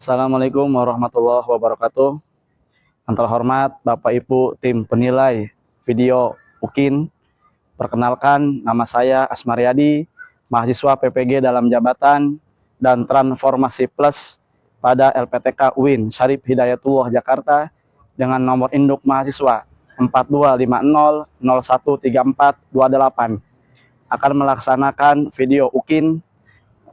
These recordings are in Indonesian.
Assalamualaikum warahmatullahi wabarakatuh. Yang terhormat Bapak Ibu tim penilai video UKIN. Perkenalkan, nama saya Asmaryadi, mahasiswa PPG dalam jabatan dan transformasi plus pada LPTK UIN Syarif Hidayatullah Jakarta dengan nomor induk mahasiswa 4250013428 akan melaksanakan video UKIN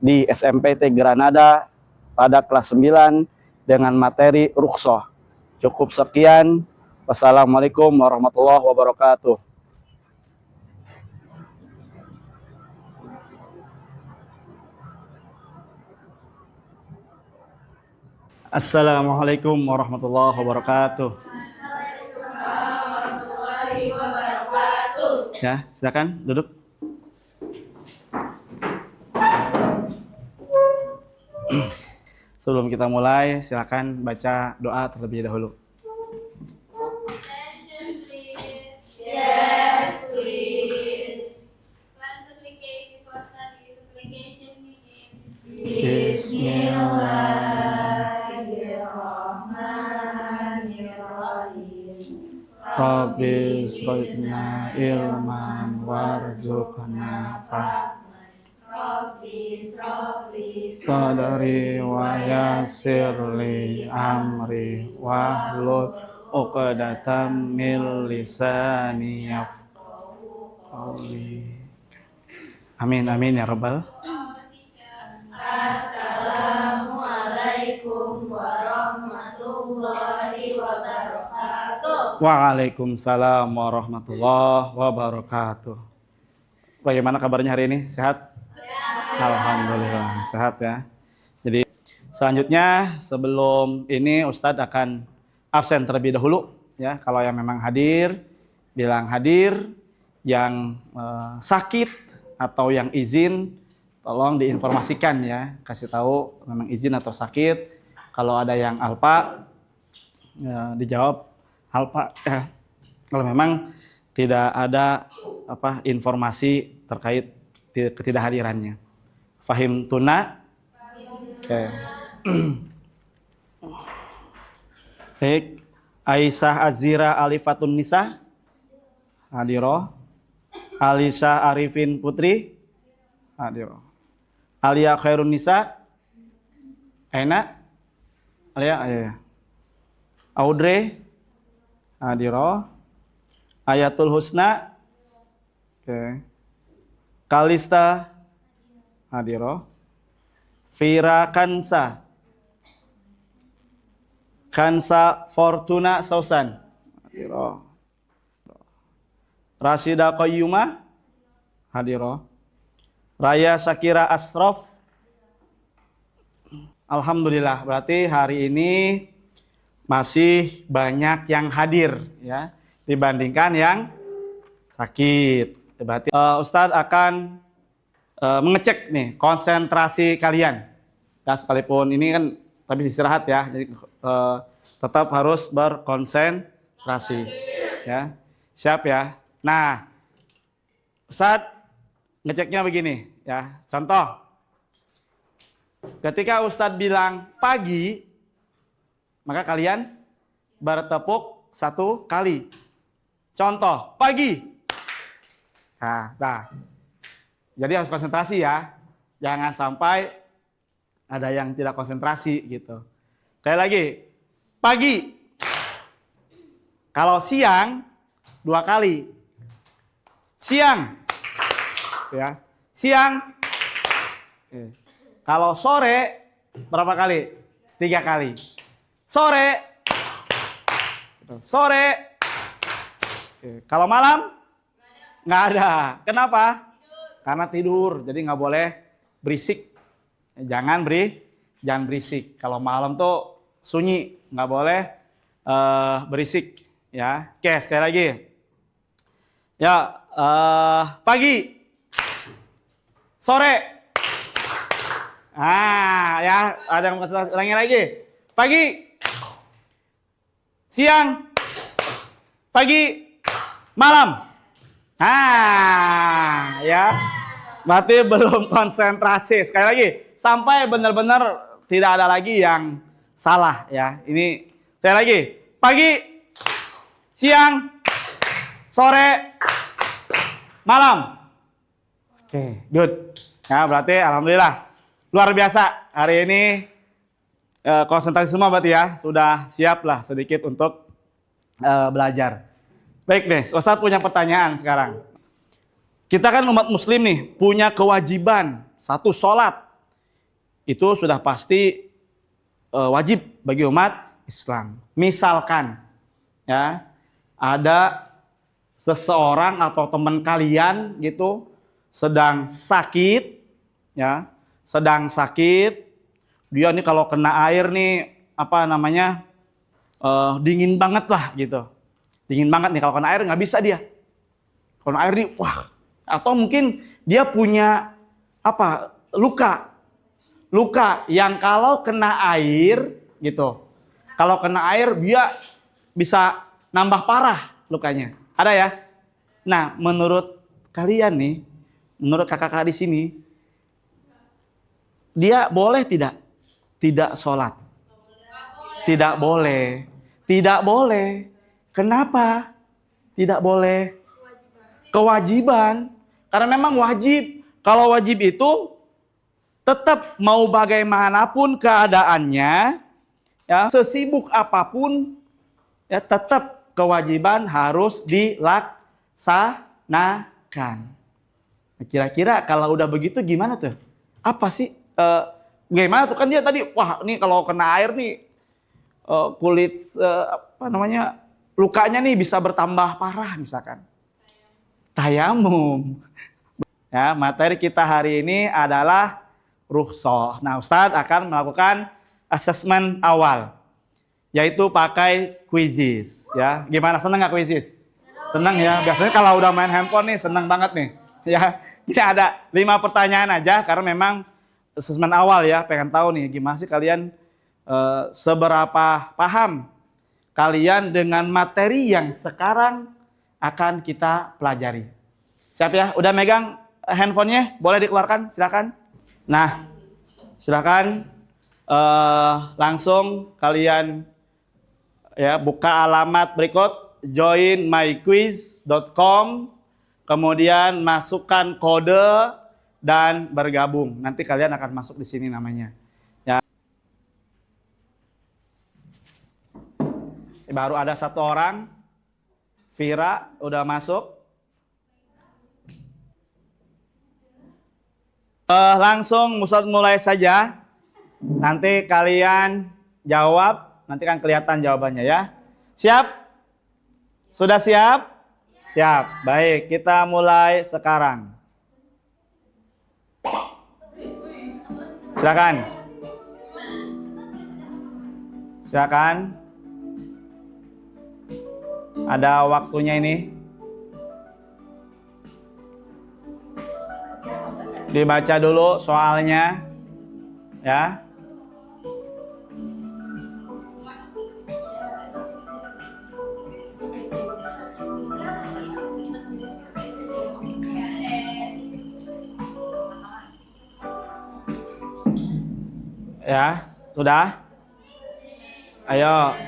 di SMPT Granada pada kelas 9 dengan materi rukhsah. Cukup sekian. Wassalamualaikum warahmatullahi wabarakatuh. Assalamualaikum warahmatullahi wabarakatuh. Ya, silakan duduk. Sebelum kita mulai, silakan baca doa terlebih dahulu. Attention please. Yes, please. One supplicate before study. Supplication begin. Bismillahirrahmanirrahim. Rabbi zidna ilman warzuqna fahman. Rabbi Sadari wa yassirli amri wahlul 'uqdatam min lisani yafqahu qawli. Amin amin ya rabbal. Assalamualaikum warahmatullahi wabarakatuh. Waalaikumsalam warahmatullahi wabarakatuh. Bagaimana kabarnya hari ini? Sehat? Alhamdulillah sehat ya. Jadi selanjutnya sebelum ini Ustadz akan absen terlebih dahulu ya. Kalau yang memang hadir bilang hadir, yang sakit atau yang izin tolong diinformasikan ya, kasih tahu memang izin atau sakit. Kalau ada yang alpa ya, dijawab alpa ya. Kalau memang tidak ada informasi terkait ketidakhadirannya. Fahim tuna? Oke. Baik. Aisyah Azira Alifatun Nisa? Hadiroh. Alisha Arifin Putri? Hadiroh. Alia Khairun Nisa? Aina? Alia? Ayah. Audrey? Hadiroh. Ayatul Husna? Oke. Kalista? Hadiroh. Vira Kansa. Kansa Fortuna Sausan. Hadiroh. Rashida Qayyumah. Hadiroh. Raya Syakira Asrof. Alhamdulillah, berarti hari ini masih banyak yang hadir ya dibandingkan yang sakit. Berarti Ustadz akan mengecek nih konsentrasi kalian. Ya, sekalipun ini kan tapi istirahat ya, jadi tetap harus berkonsentrasi. Ya, siap ya. Nah, Ustadz ngeceknya begini ya. Contoh, ketika Ustadz bilang pagi, maka kalian bertepuk 1 kali. Contoh, pagi. Nah. Jadi harus konsentrasi ya. Jangan sampai ada yang tidak konsentrasi gitu. Sekali lagi. Pagi. Kalau siang 2 kali. Siang. Ya. Siang. Kalau sore berapa kali? 3 kali. Sore. Sore. Kalau malam nggak ada. Kenapa? Karena tidur, jadi nggak boleh berisik. Jangan berisik. Kalau malam tuh sunyi, nggak boleh berisik. Ya, oke sekali lagi. Ya, pagi, sore. Ya ada yang ulangi lagi. Pagi, siang, pagi, malam. Ya. Berarti belum konsentrasi. Sekali lagi, sampai benar-benar tidak ada lagi yang salah ya. Ini saya lagi. Pagi, siang, sore, malam. Oke, good. Ya, berarti alhamdulillah luar biasa. Hari ini konsentrasi semua berarti ya. Sudah siap lah sedikit untuk belajar. Baik deh, Ustadz punya pertanyaan sekarang. Kita kan umat muslim nih, punya kewajiban satu sholat. Itu sudah pasti wajib bagi umat Islam. Misalkan ya ada seseorang atau teman kalian gitu sedang sakit ya, sedang sakit. Dia nih kalau kena air nih apa namanya dingin banget lah gitu. Dingin banget nih kalau kena air nggak bisa dia. Kalau kena air nih wah, atau mungkin dia punya apa luka yang kalau kena air gitu, kalau kena air dia bisa nambah parah lukanya. Ada ya? Nah, menurut kalian nih, menurut kakak-kakak di sini, dia boleh tidak sholat? Tidak boleh. Tidak boleh. Kenapa? Tidak boleh. Kewajiban. Karena memang wajib. Kalau wajib itu tetap mau bagaimanapun keadaannya, ya, sesibuk apapun, ya tetap kewajiban harus dilaksanakan. Kira-kira kalau udah begitu gimana tuh? Apa sih? Gimana tuh kan dia tadi, wah nih kalau kena air nih kulit apa namanya lukanya nih bisa bertambah parah misalkan. Tayamum. Ya, materi kita hari ini adalah rukhsah. Nah, Ustadz akan melakukan asesmen awal, yaitu pakai quizzes. Ya, gimana? Seneng nggak quizzes? Seneng ya. Biasanya kalau udah main handphone nih seneng banget nih. Ya, ini ada 5 pertanyaan aja karena memang asesmen awal ya. Pengen tahu nih gimana sih kalian seberapa paham kalian dengan materi yang sekarang akan kita pelajari. Siap ya? Udah megang handphonenya? Boleh dikeluarkan? Silakan. Nah, silakan langsung kalian ya buka alamat berikut joinmyquiz.com, kemudian masukkan kode dan bergabung. Nanti kalian akan masuk di sini namanya. Ya. Baru ada 1 orang, Vira udah masuk. Langsung Ustadz mulai saja. Nanti kalian jawab, nanti kan kelihatan jawabannya ya. Siap? Sudah siap? Siap. Baik, kita mulai sekarang. Silakan. Silakan. Ada waktunya ini. Dibaca dulu soalnya, ya. Ya, sudah. Ayo,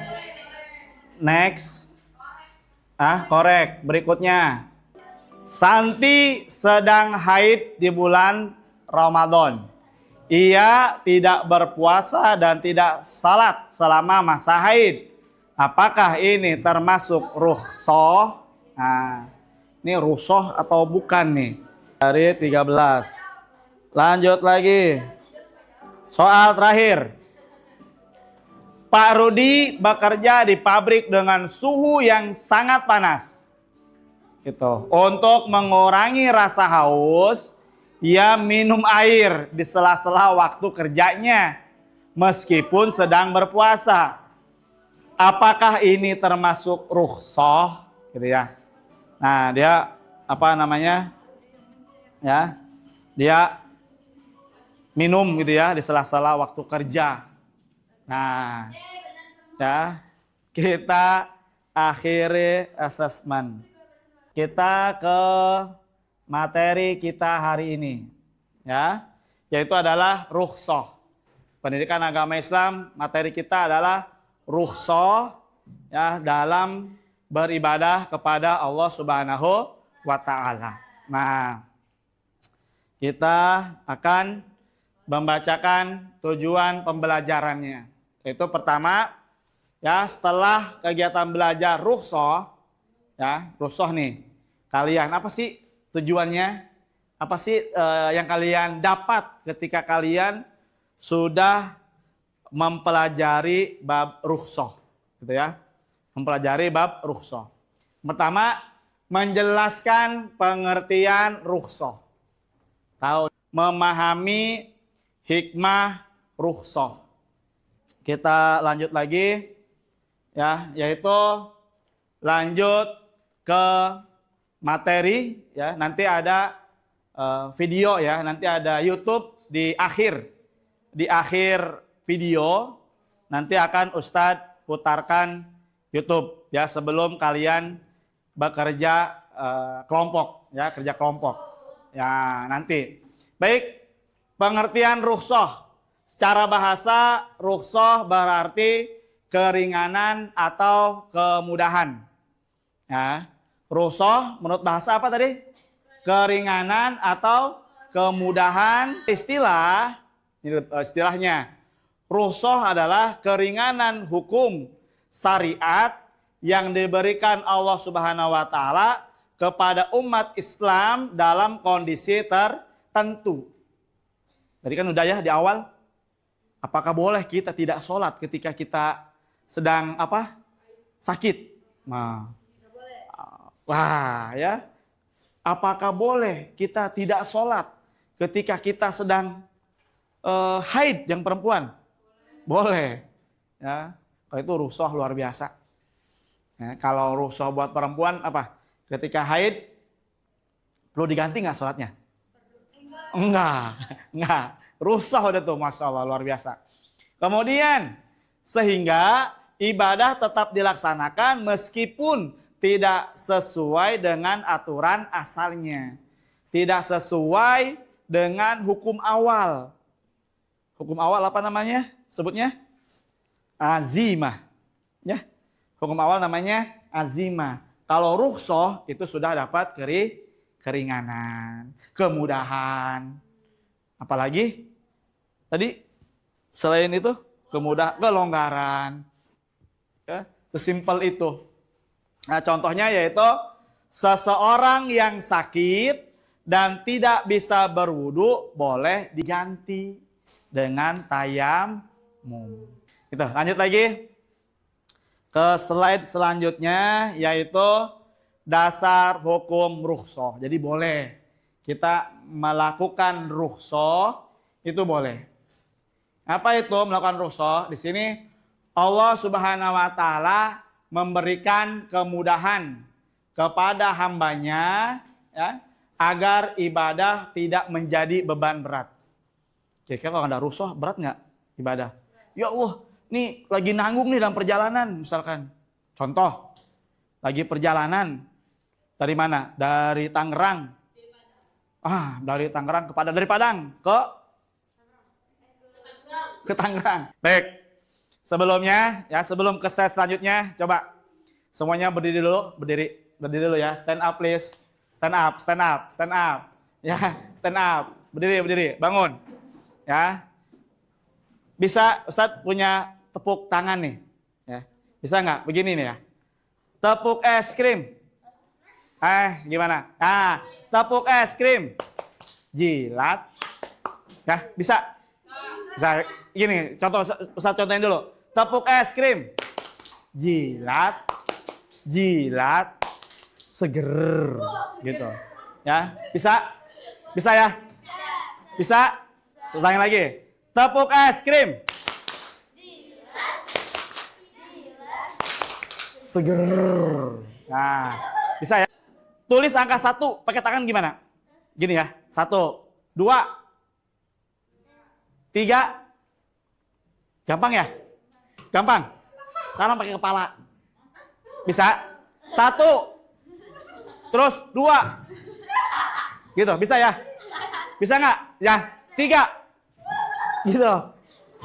next. Korek. Berikutnya. Santi sedang haid di bulan Ramadan. Ia tidak berpuasa dan tidak salat selama masa haid. Apakah ini termasuk rukhsah? Nah, ini rukhsah atau bukan nih? Dari 13. Lanjut lagi. Soal terakhir. Pak Rudi bekerja di pabrik dengan suhu yang sangat panas. Gitu. Untuk mengurangi rasa haus, ia minum air di sela-sela waktu kerjanya meskipun sedang berpuasa. Apakah ini termasuk rukhsah? Gitu ya. Nah, dia apa namanya? Ya. Dia minum gitu ya di sela-sela waktu kerja. Nah, ya. Kita akhiri asesmen. Kita ke materi kita hari ini, ya, yaitu adalah rukhsah. pendidikan agama Islam, materi kita adalah rukhsah ya dalam beribadah kepada Allah Subhanahu wa taala. Nah, kita akan membacakan tujuan pembelajarannya. Itu pertama, ya setelah kegiatan belajar rukhsah, ya rukhsah nih, kalian apa sih tujuannya? Apa sih yang kalian dapat ketika kalian sudah mempelajari bab rukhsah, gitu ya? Mempelajari bab rukhsah. Pertama, menjelaskan pengertian rukhsah. Tahu, memahami hikmah rukhsah. Kita lanjut lagi ya, yaitu lanjut ke materi ya. Nanti ada video ya, nanti ada YouTube di akhir video nanti akan Ustadz putarkan YouTube ya sebelum kalian bekerja kelompok ya, kerja kelompok ya nanti. Baik, pengertian rukhsah secara bahasa, rukhsah berarti keringanan atau kemudahan ya. Rukhsah menurut bahasa apa tadi? Keringanan atau kemudahan. Istilahnya rukhsah adalah keringanan hukum syariat yang diberikan Allah Subhanahu wa taala kepada umat Islam dalam kondisi tertentu. Tadi kan udah ya di awal, apakah boleh kita tidak sholat ketika kita sedang apa? Sakit. Nah, wah ya. Apakah boleh kita tidak sholat ketika kita sedang haid yang perempuan? Boleh. Ya, kalau itu rukhsah luar biasa. Ya, kalau rukhsah buat perempuan apa? Ketika haid perlu diganti nggak sholatnya? Enggak. Rukhsah udah tuh, masya Allah luar biasa. Kemudian sehingga ibadah tetap dilaksanakan meskipun tidak sesuai dengan aturan asalnya. Tidak sesuai dengan hukum awal. Hukum awal apa namanya? Sebutnya azimah. Ya. Hukum awal namanya azimah. Kalau rukhsah itu sudah dapat keringanan, kemudahan. Apalagi tadi selain itu kelonggaran. Ya, sesimpel itu. Nah, contohnya yaitu seseorang yang sakit dan tidak bisa berwudu boleh diganti dengan tayamum. Gitu. Lanjut lagi ke slide selanjutnya yaitu dasar hukum rukhsah. Jadi boleh kita melakukan rukhsah, itu boleh. Apa itu melakukan rukhsah? Di sini Allah Subhanahu wa taala memberikan kemudahan kepada hambanya ya, agar ibadah tidak menjadi beban berat. Kira-kira kalau ada rukhsah berat nggak ibadah? Ya Allah, nih lagi nanggung nih dalam perjalanan misalkan. Contoh, lagi perjalanan dari mana? Dari Tangerang. Dari Tangerang dari Padang ke Tangerang. Baik. Sebelumnya, ya sebelum ke slide selanjutnya, coba semuanya berdiri dulu ya. Stand up please, stand up, ya stand up, berdiri, bangun, ya. Bisa Ustadz punya tepuk tangan nih, ya. Bisa nggak? Begini nih ya. Tepuk es krim. Gimana? Tepuk es krim, jilat, ya bisa. Bisa. Gini, Ustadz contohin dulu. Tepuk es krim, jilat, seger, gitu. Ya, bisa ya? Bisa? Ulangi lagi. Tepuk es krim, seger. Nah, bisa ya? Tulis angka 1 pakai tangan gimana? Gini ya. 1, 2, 3. Gampang ya? Gampang. Sekarang pakai kepala. Bisa? 1. Terus 2. Gitu, bisa ya? Bisa nggak? Ya, 3. Gitu.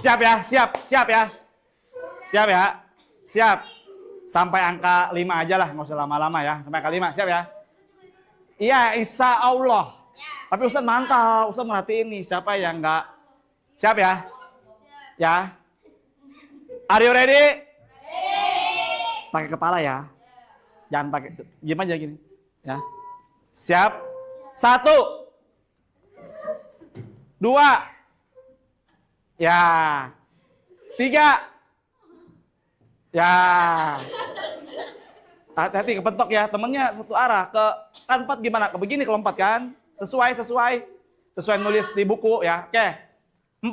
Siap ya, siap ya. Siap ya, siap. Sampai angka 5 aja lah, nggak usah lama-lama ya. Sampai angka 5, siap ya. Iya, insya Allah. Tapi Ustaz mantap, Ustaz merhatiin nih siapa yang nggak. Siap ya? Ya. Are you ready? Pakai kepala ya. Jangan pakai, diam aja gini. Ya. Siap. 1, 2, ya. 3, ya. Hati-hati kepentok ya, temennya satu arah ke kan 4 gimana? Ke begini kalau 4 kan? Sesuai nulis di buku ya. Oke. 4.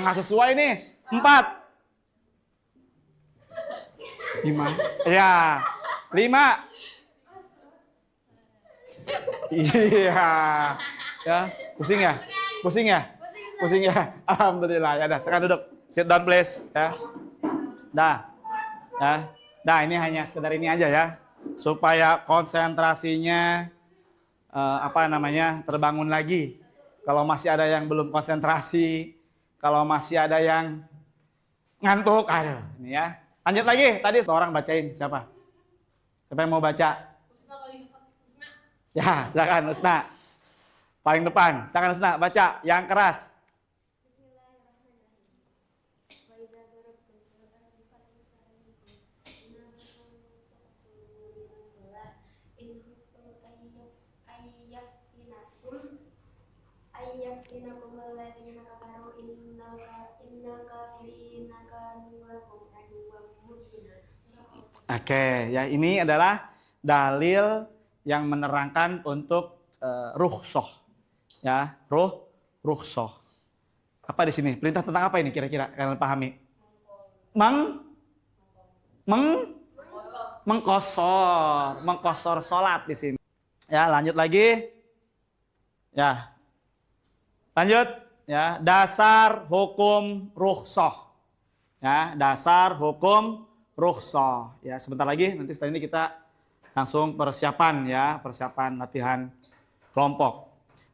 Nggak sesuai nih. 4. 5. Ya. 5. Iya. Ya, pusing ya? Pusing ya? Pusing ya? Alhamdulillah. Ya udah, sekarang duduk. Sit down please ya. Dah. Ya. Dah, ini hanya sekedar ini aja ya. Supaya konsentrasinya terbangun lagi. Kalau masih ada yang belum konsentrasi, kalau masih ada yang ngantuk, aduh, ini ya. Lanjut lagi, tadi seorang bacain siapa? Siapa yang mau baca? Ya, silakan Usna. Paling depan, silakan Usna, baca yang keras. Oke, ya ini adalah dalil yang menerangkan untuk rukhsah. Ya, rukhsah. Apa di sini? Perintah tentang apa ini kira-kira? Kalian pahami? Mengkosor salat di sini. Ya, lanjut lagi. Ya. Lanjut ya, dasar hukum rukhsah. Ya, dasar hukum rukhsah. Ya, sebentar lagi nanti setelah ini kita langsung persiapan ya, persiapan latihan kelompok.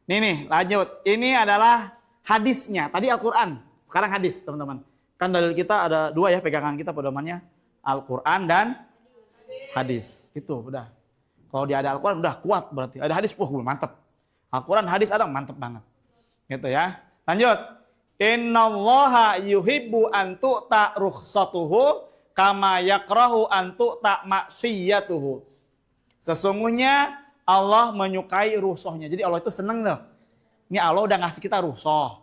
Nih, lanjut. Ini adalah hadisnya. Tadi Al-Qur'an, sekarang hadis, teman-teman. Kan dalil kita ada 2 ya, pegangan kita pedomannya Al-Qur'an dan hadis. Itu udah. Kalau dia ada Al-Qur'an udah kuat berarti. Ada hadis, wah mantap. Al-Qur'an hadis ada mantap banget. Gitu ya. Lanjut. Innallaha yuhibbu an tu'ta rukhsatuhu kama yakrahu an tu'ta maksiyatuhu. Sesungguhnya Allah menyukai rukhsahnya. Jadi Allah itu seneng loh. Ini Allah udah ngasih kita rukhsah.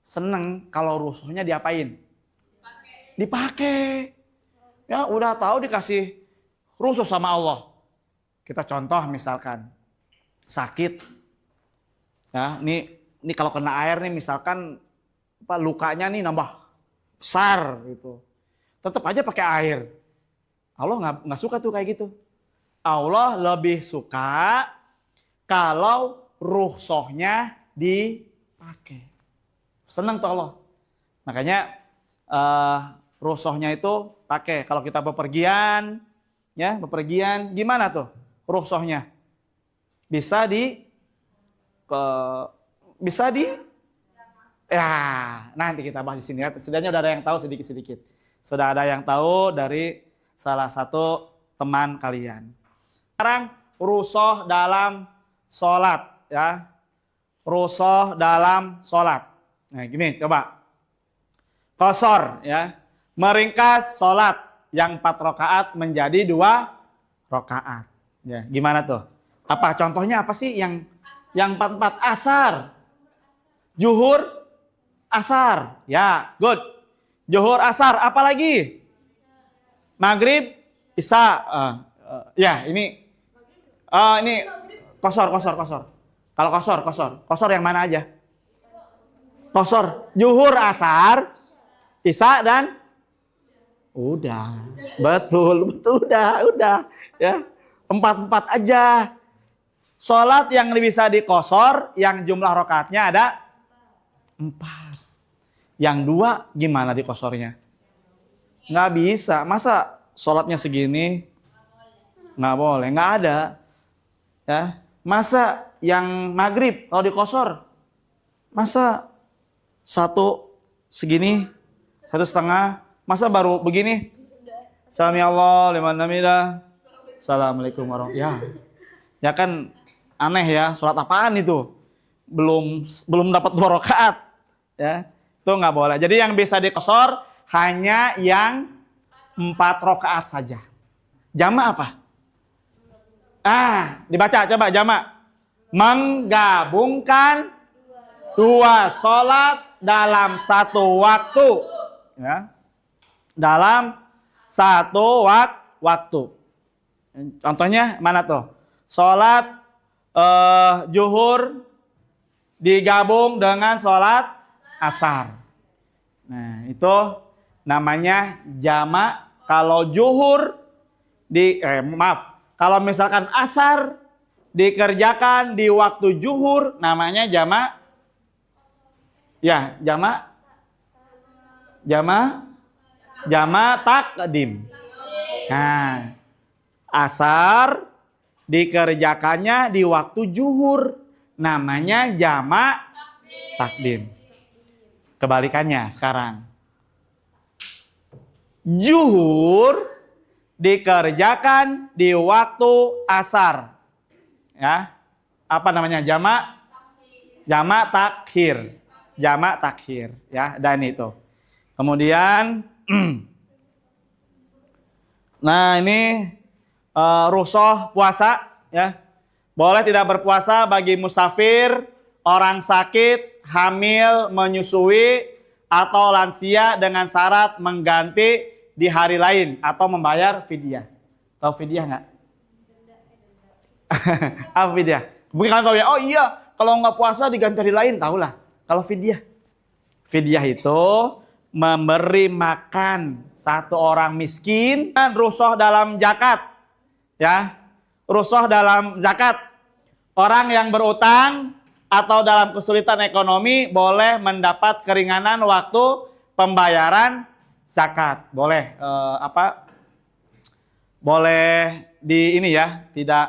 Seneng kalau rukhsahnya diapain? Dipakai. Ya udah tahu dikasih rukhsah sama Allah. Kita contoh misalkan sakit. Ya, ini kalau kena air nih misalkan lukanya nih nambah besar gitu. Tetap aja pakai air. Allah nggak suka tuh kayak gitu. Allah lebih suka kalau rukhsahnya dipakai. Senang tuh Allah. Makanya rukhsahnya itu pakai. Kalau kita bepergian, ya bepergian gimana tuh rukhsahnya? Bisa ya nanti kita bahas di sini ya. Setidaknya udah ada yang tahu sedikit-sedikit. Sudah ada yang tahu dari salah satu teman kalian. Sekarang rukhsah dalam sholat ya. Rukhsah dalam sholat. Nah gini coba. Qasar ya. Meringkas sholat yang 4 rakaat menjadi 2 rakaat. Ya, gimana tuh? Apa contohnya apa sih yang 4 asar? Zuhur, asar. Ya, good. Zuhur, asar, apa lagi? Maghrib, isya. Ya, ini qasar. Kalau qasar yang mana aja? Qasar, zuhur, asar, isya dan udah. Betul, udah. Ya. 4 aja. Sholat yang bisa diqasar, yang jumlah rakaatnya ada 4. Yang 2 gimana diqasarnya? Nggak bisa. Masa sholatnya segini? Nggak boleh, nggak ada. Ya. Masa yang maghrib kalau diqasar Masa satu segini, 1,5, masa baru begini? Sami Allah liman hamidah. Assalamualaikum warahmatullahi. Ya kan aneh ya, sholat apaan itu? Belum dapat 2 rakaat. Ya, itu nggak boleh. Jadi yang bisa dikosor hanya yang 4 rakaat saja. Jamak apa? Dibaca coba jamak. Menggabungkan 2 sholat dalam 1 waktu. Ya. Dalam 1 waktu. Contohnya mana tuh? Sholat zuhur digabung dengan sholat asar. Nah, itu namanya jamak. Kalau zuhur kalau misalkan asar dikerjakan di waktu zuhur namanya jamak. Ya, jamak takdim. Nah, asar dikerjakannya di waktu zuhur namanya jamak takdim. Kebalikannya sekarang. Zuhur dikerjakan di waktu asar. Ya. Apa namanya? Jamak takhir. Jamak takhir, ya, dan itu. Kemudian nah, ini rukhsah puasa, ya. Boleh tidak berpuasa bagi musafir, orang sakit, hamil, menyusui, atau lansia dengan syarat mengganti di hari lain atau membayar fidyah. Tahu fidyah nggak? Apa fidyah? Bukan tahu ya. Oh iya, kalau nggak puasa diganti hari lain, tahulah. Kalau fidyah itu memberi makan 1 orang miskin. Rukhsah dalam zakat, ya. Rukhsah dalam zakat. Orang yang berutang atau dalam kesulitan ekonomi boleh mendapat keringanan waktu pembayaran zakat. Boleh boleh tidak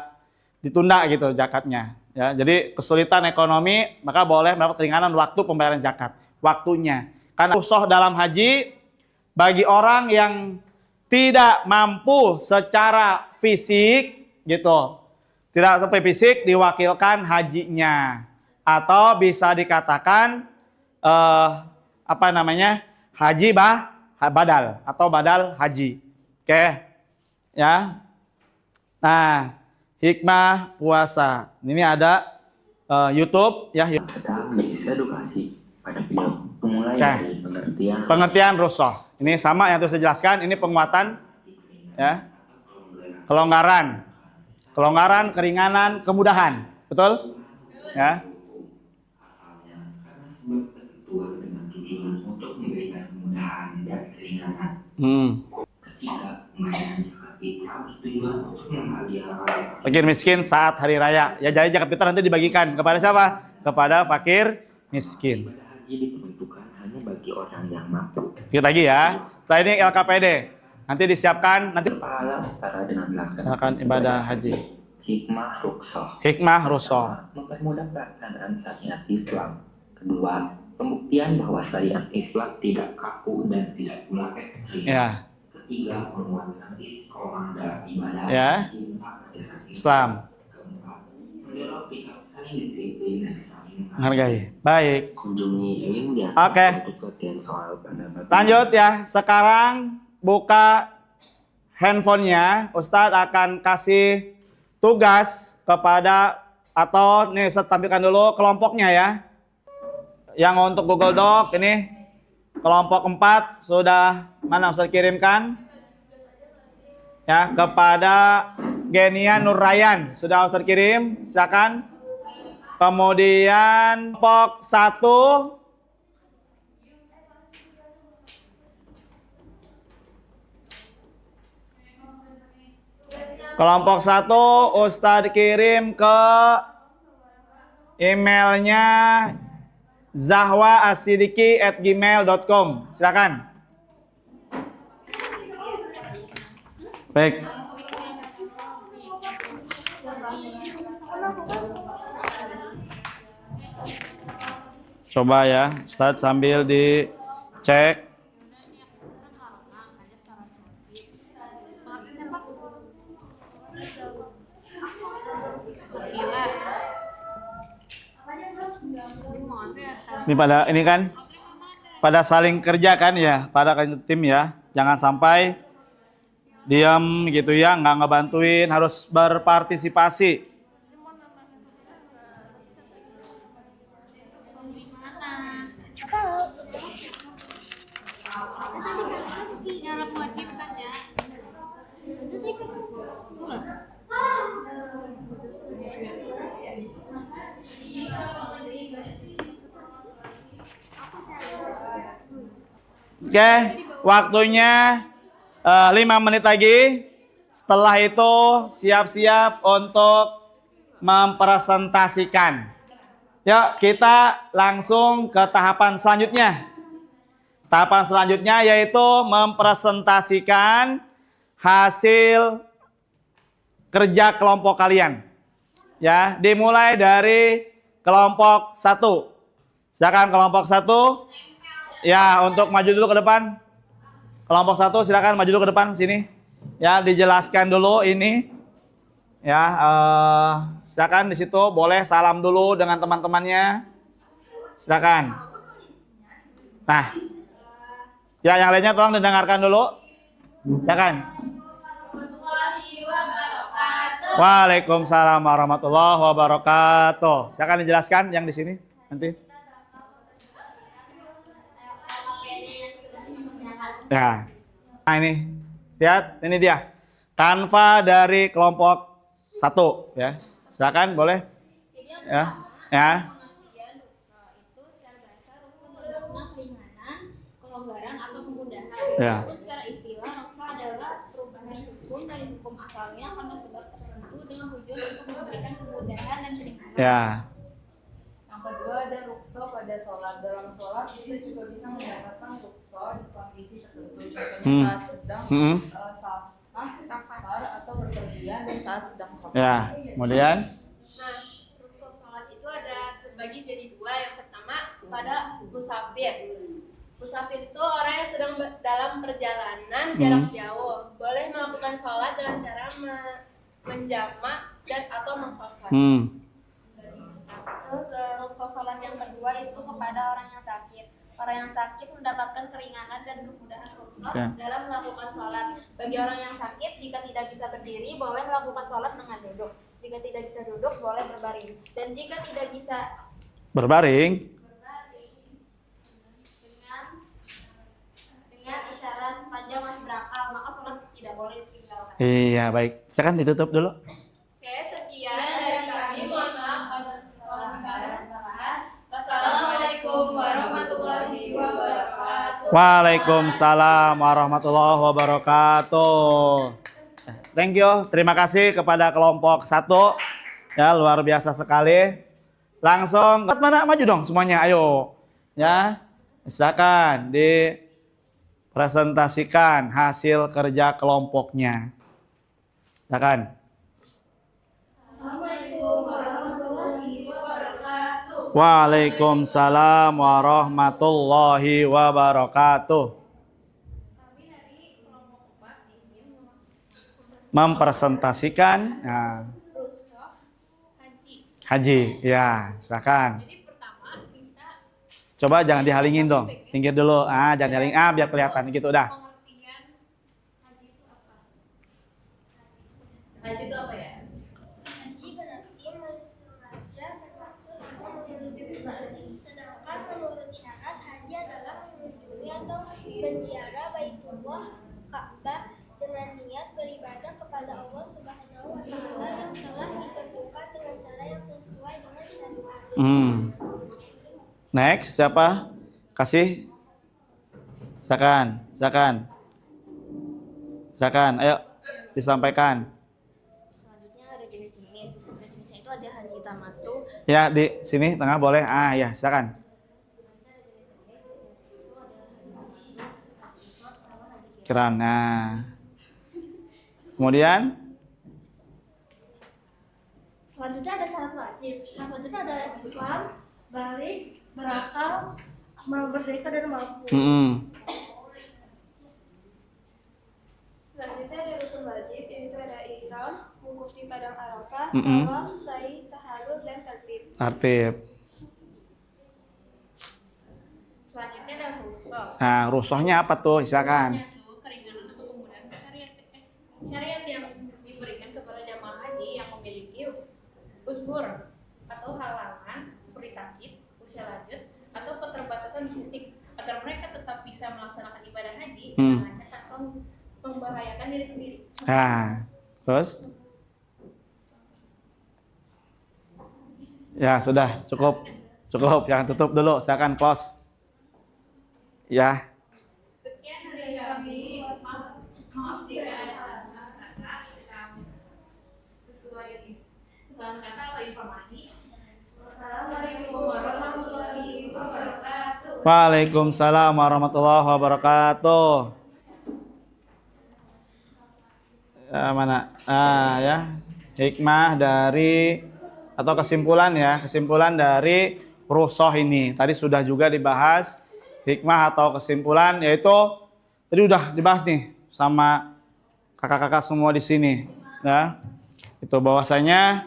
ditunda gitu zakatnya. Ya, jadi kesulitan ekonomi maka boleh mendapat keringanan waktu pembayaran zakat. Waktunya. Karena rukhsah dalam haji bagi orang yang tidak mampu secara fisik gitu. Tidak sampai fisik diwakilkan hajinya. Atau bisa dikatakan haji badal atau badal haji. Oke. Ya. Nah, hikmah puasa. Ini ada YouTube ya. Sedang bisa edukasi pada video pemula dari pengertian rukhsah. Ini sama yang terus dijelaskan. Ini penguatan, ya, kelonggaran, keringanan, kemudahan. Betul? Ya. Karena sebab ketentuan dengan tujuan untuk memberikan kemudahan dan keringanan. Ketika pembayaran zakat fitrah bertujuan untuk membahagiakan Fakir miskin saat hari raya. Ya, jadi zakat fitrah nanti dibagikan kepada siapa? Kepada fakir miskin. ibadah haji diperuntukkan hanya bagi orang yang mampu. Kita lagi ya. Setelah ini LKPD. Nanti disiapkan nanti Berpahala setara dengan melaksanakan ibadah haji. Hikmah rukhsah mempermudah pelaksanaan syariat Islam. Kedua, pembuktian bahwa syariat Islam tidak kaku dan tidak pula ekstrim. Ya. Ketiga, menguatkan istiqomah dalam ibadah Ya. cinta ajaran Islam. Keempat, mendorong sikap saling disiplin dan saling Menghargai. Baik. kunjungi link di atas Oke. untuk latihan soal pada materi. Lanjut ya. Sekarang buka handphonenya. Ustadz akan kasih tugas kepada atau nih Ustadz tampilkan dulu kelompoknya ya. Yang untuk Google Doc ini kelompok 4 sudah mana Ustadz kirimkan? Ya, kepada Genia Nurrayan sudah Ustadz kirim, silakan. Kemudian kelompok 1 Ustadz kirim ke emailnya zahwaasidiki@gmail.com. Silakan. Baik. Coba ya, Ustadz sambil dicek. Ini pada ini kan pada saling kerja kan ya, pada tim ya. Jangan sampai diam gitu ya, nggak ngebantuin, harus berpartisipasi. Syarat wajib kan ya? Oke, waktunya 5 menit lagi. Setelah itu siap-siap untuk mempresentasikan. Ya, kita langsung ke tahapan selanjutnya. Tahapan selanjutnya yaitu mempresentasikan hasil kerja kelompok kalian. Ya, dimulai dari kelompok 1. Silakan kelompok 1. Ya, untuk maju dulu ke depan. Kelompok 1 silakan maju dulu ke depan sini. Ya, dijelaskan dulu ini. Ya, silakan di situ boleh salam dulu dengan teman-temannya. Silakan. Nah, ya yang lainnya tolong didengarkan dulu. Silakan. Waalaikumsalam warahmatullahi wabarakatuh. Silakan dijelaskan yang di sini nanti. Ya. Nah ini. Lihat, ini dia. Kanva dari kelompok 1 ya. Silakan boleh. Ya. Ya. Kelonggaran atau kemudahan. Ya. Secara istilah, ruksa adalah perubahan hukum dari hukum asalnya karena sebab tertentu dengan tujuan untuk memberikan kemudahan dan keringanan. Ya. Yang kedua ada rukso pada sholat. Dalam sholat kita juga bisa mendapatkan rukso di kondisi tertentu. Contohnya saat sedang safar atau berpergian dan saat sedang sholat. Ya. Kemudian Nah, rukso sholat itu ada terbagi jadi dua. Yang pertama pada musafir. Musafir itu orang yang sedang dalam perjalanan jarak jauh. Boleh melakukan sholat dengan cara menjamak dan atau mengqasar. Terus rukso sholat yang kedua itu kepada orang yang sakit. Orang yang sakit mendapatkan keringanan dan kemudahan rukso dalam melakukan sholat. Bagi orang yang sakit, jika tidak bisa berdiri, boleh melakukan sholat dengan duduk. Jika tidak bisa duduk, boleh berbaring. Dan jika tidak bisa berbaring. dengan isyarat sepanjang masih berakal, maka sholat tidak boleh ditinggalkan. Iya, baik. Silakan ditutup dulu. Oke, sekian dari kami. Mohon maaf atas kesalahan. Wassalamualaikum warahmatullahi wabarakatuh. Waalaikumsalam warahmatullahi wabarakatuh. Thank you. Terima kasih kepada kelompok 1. Ya, luar biasa sekali. Langsung mana maju dong semuanya. Ayo. Ya. Silakan dipresentasikan hasil kerja kelompoknya. Silakan. Assalamualaikum warahmatullahi wabarakatuh. Waalaikumsalam warahmatullahi wabarakatuh. Kami dari kelompok 4 ingin Mempresentasikan rukso haji. haji. Ya, silakan. Jadi pertama kita Coba jangan dihalingin dong. Pinggir dulu. Jangan dihalingin. Biar kelihatan gitu dah. pengertian haji itu apa? Haji itu apa ya? Haji berarti mensengaja bermaksud untuk menuju haji. Sedangkan menurut syarat haji adalah mengunjungi atau menziarah Baitullah Ka'bah dengan niat beribadah kepada Allah Subhanahu wa taala yang telah ditentukan dengan cara yang sesuai dengan syariat. Next, siapa? Kasih. Silakan, silakan. Silakan, ayo disampaikan. Selanjutnya ada jenis-jenis. Jenis-jenisnya itu ada haji tamatu. Ya, di sini tengah boleh. Ya, silakan. Kiraan. Kemudian Selanjutnya ada syarat wajib. Syarat wajib ada Islam, balik, berakal, merdeka dan mampu. Selanjutnya ada rukun wajib, yaitu ada ihram, wukuf di padang Arafah, Mm-mm. tawaf, sa'i, tahallul, dan tertib. Tertib. Selanjutnya ada rukhsah. Nah, rukhsahnya apa tuh? Silakan. Rukhsahnya itu keringanan atau kemudahan syariat yang diberikan kepada jamaah haji yang memiliki uzur atau halangan seperti sakit, usia lanjut, atau keterbatasan fisik agar mereka tetap bisa melaksanakan ibadah haji dengan lancar tanpa membahayakan diri sendiri. Nah, terus? Ya, sudah, cukup. Cukup, jangan tutup dulu, silakan close. Ya. Sekian dari kami. Maaf jika ada salah kata sesuai salah kata atau informasi. Assalamualaikum warahmatullahi wabarakatuh. Waalaikumsalam warahmatullahi wabarakatuh. Mana? Ya. Hikmah dari atau kesimpulan ya, kesimpulan dari rukhsah ini. Tadi sudah juga dibahas hikmah atau kesimpulan, yaitu tadi udah dibahas nih sama kakak-kakak semua di sini. Ya. Itu bahwasanya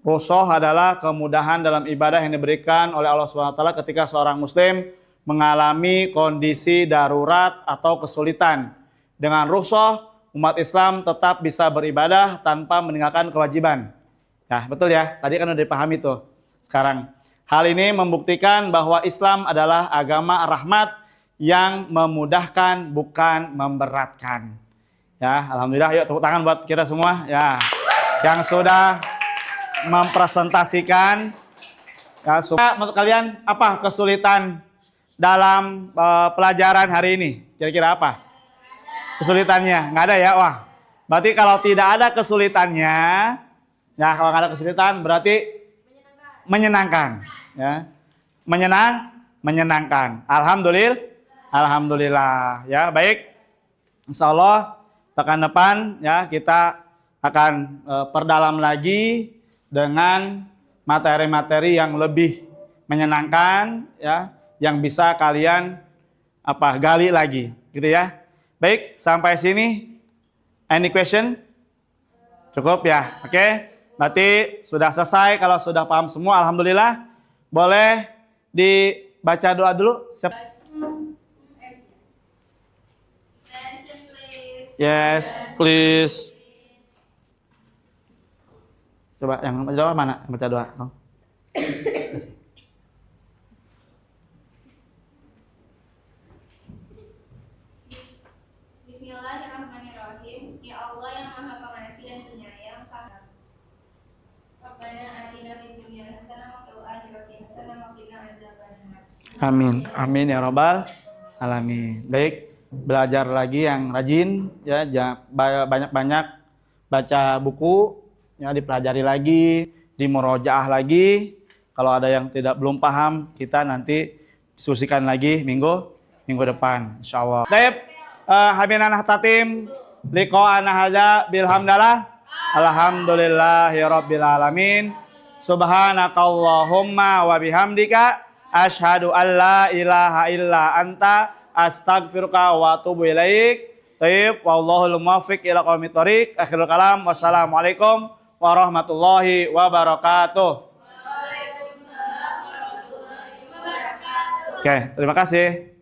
rukhsah adalah kemudahan dalam ibadah yang diberikan oleh Allah SWT ketika seorang muslim mengalami kondisi darurat atau kesulitan. Dengan rukhsah, umat Islam tetap bisa beribadah tanpa meninggalkan kewajiban. Ya, betul ya. Tadi kan udah dipahami tuh. Sekarang, hal ini membuktikan bahwa Islam adalah agama rahmat yang memudahkan bukan memberatkan. Ya, alhamdulillah. Yuk tepuk tangan buat kita semua ya. Yang sudah mempresentasikan ya, menurut kalian apa kesulitan dalam pelajaran hari ini? Kira-kira apa? Kesulitannya? Nggak ada ya? Wah, berarti kalau tidak ada kesulitannya, ya kalau nggak ada kesulitan berarti menyenangkan. Ya, menyenangkan. Alhamdulillah. Ya, baik. Insya Allah pekan depan ya kita akan perdalam lagi dengan materi-materi yang lebih menyenangkan ya, yang bisa kalian gali lagi, gitu ya. Baik, sampai sini. Any question? Cukup ya? Oke. Berarti sudah selesai. Kalau sudah paham semua, alhamdulillah. Boleh dibaca doa dulu? Yes, please. Coba yang baca doa mana? Yang baca doa. Bismillahirrahmanirrahim. Ya Allah yang Maha Pengasih dan Penyayang. Rabbana atina fid dunya hasanah wa fil akhirati hasanah wa qina adzabannar. Amin. Amin ya rabbal alamin. Baik, belajar lagi yang rajin ya, banyak-banyak baca buku ya, dipelajari lagi, dimurojaah lagi. Kalau ada yang belum paham, kita nanti diskusikan lagi minggu depan insyaallah. Baik, habinanah tatim liqa'ana hadza bilhamdalah. Alhamdulillahirabbil alamin. Subhanakallahumma wa bihamdika asyhadu an la ilaha illa anta astaghfiruka wa atubu ilaik. Taib, wallahul muwaffiq ila aqwamit thoriq. Akhirul kalam, wassalamualaikum warahmatullahi wabarakatuh. Oke, terima kasih.